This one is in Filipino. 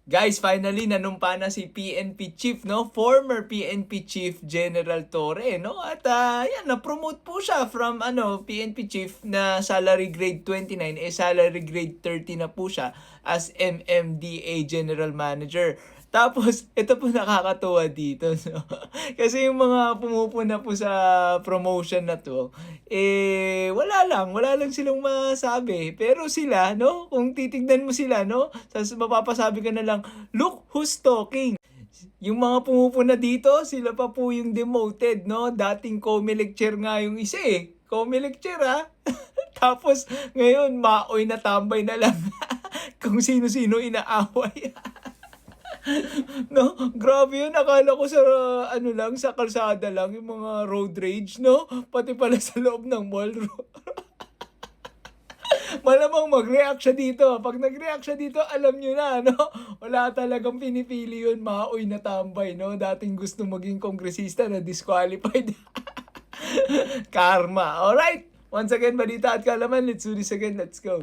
Guys, finally nanumpa na si PNP Chief, no? Former PNP Chief General Torre, no? At yan, na-promote po siya from PNP Chief na salary grade 29 salary grade 30 na po siya as MMDA General Manager. Tapos, ito po nakakatuwa dito. No? Kasi yung mga pumupuna po sa promotion na to, wala lang silang masabi. Pero sila, no? Kung titignan mo sila, no? Mapapasabi ka na lang, look who's talking. Yung mga pumupuna dito, sila pa po yung demoted, no? Dating Comelec chair nga yung isa eh. Comelec chair ha? Tapos, ngayon, maoy na tambay na lang. Kung sino-sino inaaway. No, grabe yun. Akala ko sa sa kalsada lang yung mga road rage, no? Pati pala sa loob ng mall. Malamang mag-react siya dito. Pag nag-react siya dito, alam nyo na, no? Wala talagang pinipili yun. Maoy na tambay, no? Dating gusto maging kongresista na disqualified. Karma. Alright. Once again, balita at kalaman. Let's do this again. Let's go.